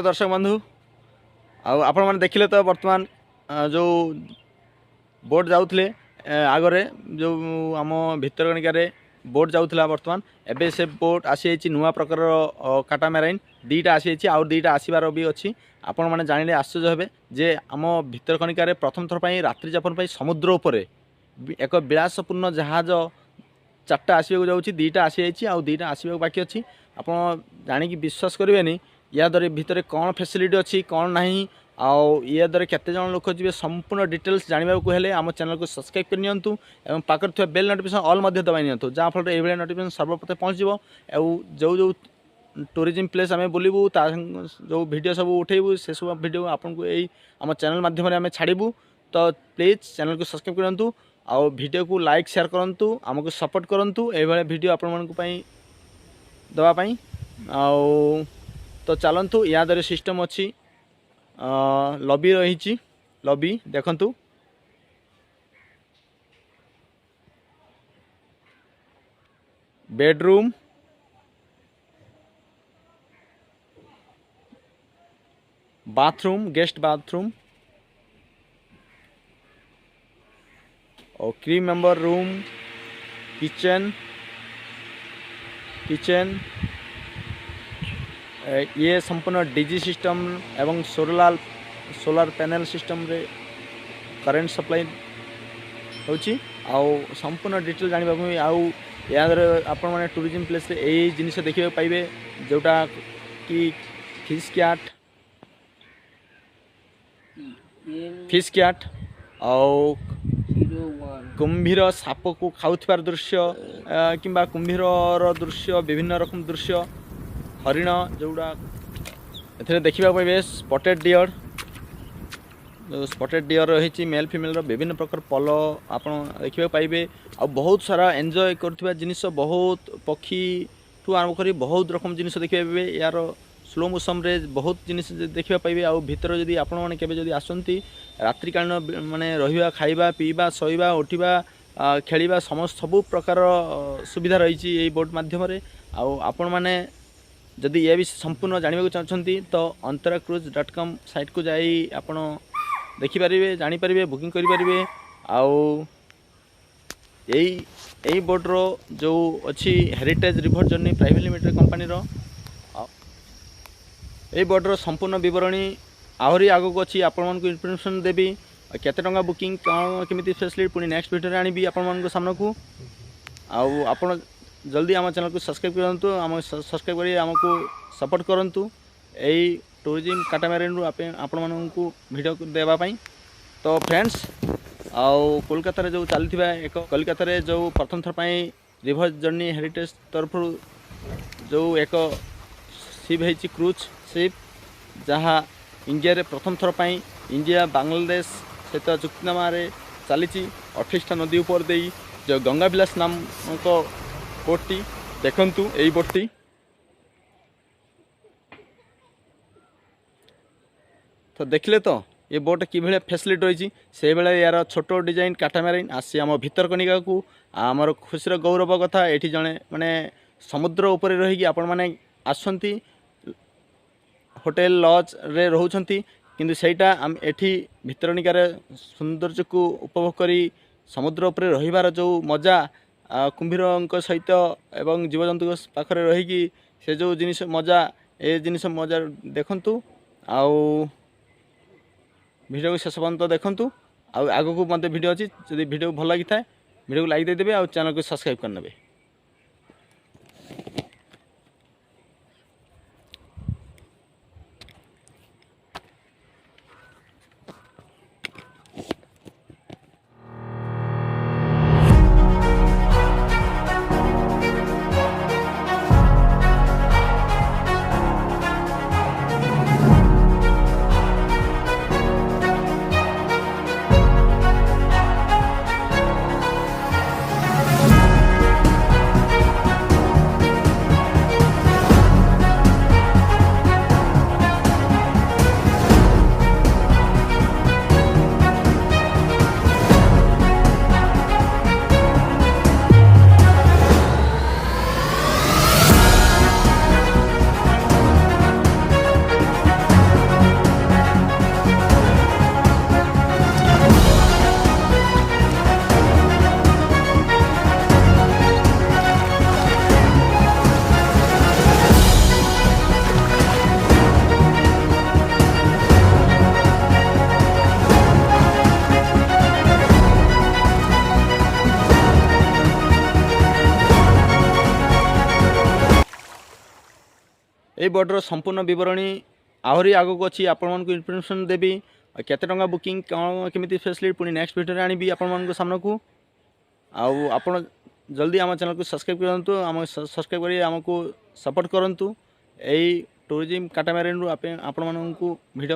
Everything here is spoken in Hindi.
हेलो दर्शक बंधु आपण मैंने देखिले तो वर्तमान जो बोट जाऊे आगरे जो आम भितरकणिकार बोट जाऊला वर्तमान एबे से बोट आसी नुआ प्रकार काटामेराइन दीटा आसी आउ दीटा आसबार भी अच्छी आपण मैंने जानिले आश्चर्य हे जे आम भितरकणिकार प्रथम थर पर रात्रि जापन समुद्र उपरे एक विलासपूर्ण जहाज चार्टा आसवाक जाऊँगी दीटा आसी आउ दीटा आसवाक बाकी अच्छी आप जाणिकी विश्वास करेंगे या द्वारा भितर कौन फैसिलिटी अच्छी कौन ना आउ या द्वारा केते जन लोक जी संपूर्ण डिटेल्स जानवाक हेल्ले आम चैनल को सब्सक्राइब करनियंतु एवं पाकर थे बेल नोटिफिकेशन ऑल मध्य दबाई नियंतु जहाँफल ये नोटिफिकेशन सर्वप्रथम पहुँचो जो जो टूरिज्म प्लेस आम बुलू जो वीडियो सब उठेबू से सब वीडियो आपको यही आम चैनल माध्यम आम छाड़ू तो प्लीज चैनल को सब्सक्राइब करूँ आउ वीडियो को लाइक शेयर करूँ आमको सपोर्ट करूँ ये वीडियो आपण दवापाई आउ तो चलतु या द्वारा सिस्टम अच्छी लॉबी रही लॉबी देखंतु बेडरूम बाथरूम गेस्ट बाथरूम और क्री मेंबर रूम किचन ये संपूर्ण डीजी सिस्टम एवं सोलार पैनल सिस्टम रे करेंट सप्लाई होची आउ संपूर्ण डिटेल जानिबा को आउ या आपण माने टूरिज्म प्लेस रे एई जिनिस देखिबा पाइबे जोटा कि फिश कैट आउ कुंभीर साप को खाउथिबार दृश्य किंबा कुंभीर दृश्य विभिन्न रकम दृश्य हरिण जोड़ा ए देखा पाइबे स्पॉटेड डियर जो स्पॉटेड डियर रही मेल फीमेल विभिन्न प्रकार पल आप देखा पाइबे आ बहुत सारा एंजॉय कर जिनिस बहुत पक्षी ठू आरंभ कर बहुत रकम जिनिस देखा पाइबे यार स्लो मोशन रे बहुत जिनिस देखा पाइबे आ भीतर जदि आपण मैंने केबे जदि आसंती रात्रिकालीन माने रहिबा खाइबा पीबा सोइबा उठिबा खेलिबा समस्त सबु प्रकार सुविधा रही है बोट माध्यम आपण माने जदि ये भी संपूर्ण जानवा चाहते तो antara-cruise.com साइट को जाई आपण देखिपारे जानीपारे बुकिंग करें आउ यही बोट्र जो अच्छी heritage river journey private limited company यही बोट्र संपूर्ण विवरणी आहरी आगक अच्छी आपण को इनफर्मेशन देवी केते टंका बुकिंग कौन केमी फैसिलिटी पुणी नेक्स्ट वीडियो आनी आपण सामना को आपण जल्दी आम चैनल को सब्सक्राइब करूँ आम सब्सक्राइब कर आमको सपोर्ट करूँ यही टूरिज्म काटामेराइन रु आपण मानू वीडियो देवाई तो फ्रेंड्स आउ कोलकाता जो चली एक कोलकाता जो प्रथम थर पर रिवर जर्नी हेरिटेज तरफ जो एक शिप है क्रूज शिप जहाँ इंडिया रे प्रथम थर पर इंडिया बांग्लादेश सहित चुक्तिनामा चली 28टा नदी उपर दे जो गंगा विलास नामक बोटी देखंतु यही बोटी तो देखले तो ये बोट कि फैसिलिटी रही से बेले यार छोट डिजाइन काटामेराइन आसी आम भितरकणिका को आमर खुशीर गौरव कथा ये जड़े माने समुद्र उपर रही आपण मैंने आसती होटेल लॉज रे रोचंती किंतु सेटा आम एठी भितरकणिकार सौंदर्य को उपभोग करी समुद्र उपर रहिबार जो मजा कुंभीर सहित एवं जीवजंतु पाखरे रहीकि से जो जिनिस मजा ए जिनिस मजा देखंतु आउ वीडियो को शेष पर्यंत देखंतु आगु को मत वीडियो अच्छी जब वीडियो भल लगी था वीडियो को लाइक देदेवे और चैनल को सब्सक्राइब करने। ये बोर्डर संपूर्ण बरणी आहरी आगक अच्छी आपण इनफर्मेशन देवी केते टंका बुकिंग कौन केमी फैसिलिटी पुणी नेक्स्ट वीडियो आनी आपण सामना को आपण जल्दी आम चैनल को सब्सक्राइब करूँ आम सब्सक्राइब कर आमको सपोर्ट करूँ यही टूरिज्म काटामारेन आपण भिडियो